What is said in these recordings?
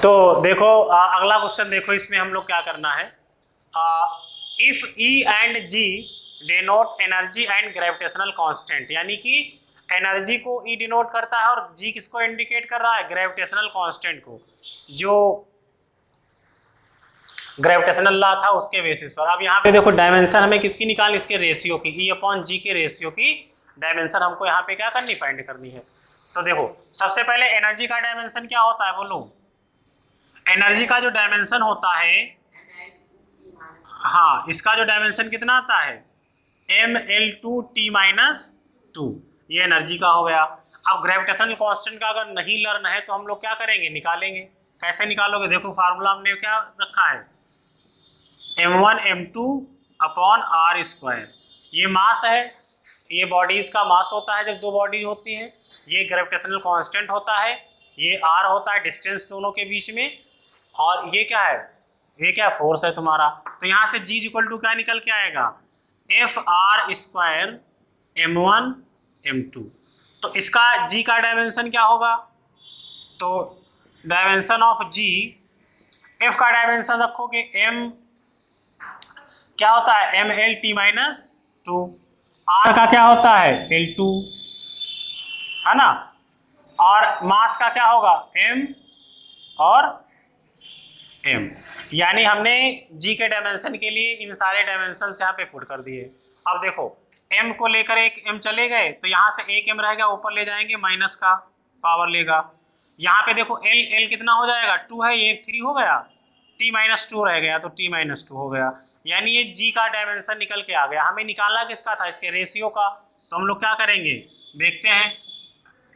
तो देखो अगला क्वेश्चन देखो, इसमें हम लोग क्या करना है, if E and G denote energy and gravitational constant, यानी कि एनर्जी को E डिनोट करता है और G किसको इंडिकेट कर रहा है, ग्रेविटेशनल कांस्टेंट को, जो ग्रेविटेशनल लॉ था उसके बेसिस पर। अब यहाँ पे देखो डायमेंशन हमें किसकी निकालनी, इसके रेशियो की, E/G के रेशियो की डायमेंशन हमको यहाँ पे क्या करनी, फाइंड करनी है। तो देखो सबसे पहले एनर्जी का डायमेंशन क्या होता है, बोलो। एनर्जी का जो डायमेंशन होता है, हाँ, इसका जो डायमेंशन कितना आता है, mL2T-2, ये एनर्जी का हो गया। अब ग्रेविटेशनल कांस्टेंट का अगर नहीं लर्न है तो हम लोग क्या करेंगे, निकालेंगे। कैसे निकालोगे, देखो फार्मूला हमने क्या रखा है, m1 m2 upon r square. ये मास है, ये बॉडीज का मास होता है जब दो बॉडी होती हैं। ये ग्रेविटेशनल कांस्टेंट होता है, ये r होता है डिस्टेंस दोनों के बीच में, और ये क्या है, ये क्या फोर्स है तुम्हारा। तो यहाँ से G इक्वल टू क्या निकल के आएगा, FR स्क्वायर m1 m2। तो इसका G का डायमेंशन क्या होगा, तो डायमेंशन ऑफ G, F का डायमेंशन रखोगे m क्या होता है, mL/T-2, R का क्या होता है, L2, है ना, और मास का क्या होगा, m और m। यानी हमने G के डायमेंशन के लिए इन सारे डायमेंशन यहाँ पे पुट कर दिए। अब देखो m को लेकर एक m चले गए तो यहाँ से एक m रहेगा, ऊपर ले जाएंगे माइनस का पावर लेगा। यहाँ पे देखो l कितना हो जाएगा, 2 है, ये 3 हो गया, T-2 रह गया तो T-2 हो गया। यानी ये G का डायमेंशन निकल के आ गया। हमें निकालना किसका था, इसके रेशियो का। तो हम लोग क्या करेंगे, देखते हैं,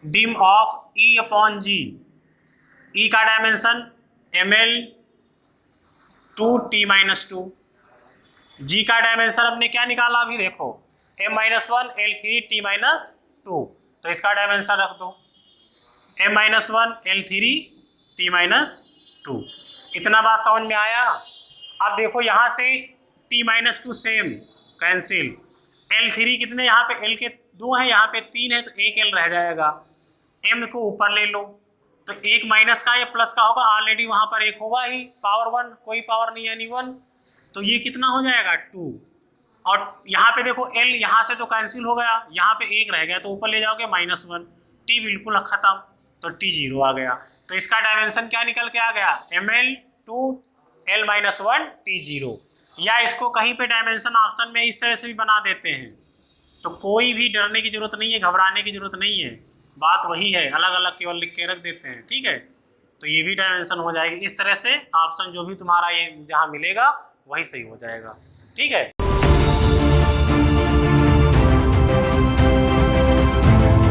डिम ऑफ E/G, E का डायमेंशन mL2T-2, G का डायमेंशन हमने क्या निकाला अभी देखो, m-1 L3T-2, तो इसका डायमेंशन रख दो m-1 L3T-2। इतना बात समझ में आया। अब देखो यहाँ से T-2 सेम कैंसिल, L3 कितने, यहाँ पे L के 2 हैं, यहाँ पे 3 है, तो एक L रह जाएगा। M को ऊपर ले लो तो एक माइनस का या प्लस का होगा, ऑलरेडी वहाँ पर एक होगा ही, पावर 1, कोई पावर नहीं यानी 1, तो ये कितना हो जाएगा 2। और यहाँ पे देखो L यहाँ से तो कैंसिल हो गया, यहाँ पे एक रह गया तो ऊपर ले जाओगे -1, T बिल्कुल खत्म, तो T 0 आ गया। तो इसका डायमेंशन क्या निकल के आ गया, mL2L-1 T 0। या इसको कहीं पे डायमेंशन ऑप्शन में इस तरह से भी बना देते हैं, तो कोई भी डरने की जरूरत नहीं है, घबराने की जरूरत नहीं है, बात वही है, अलग अलग केवल लिख के रख देते हैं, ठीक है। तो ये भी डायमेंशन हो जाएगी इस तरह से, ऑप्शन जो भी तुम्हारा ये जहाँ मिलेगा वही सही हो जाएगा, ठीक है।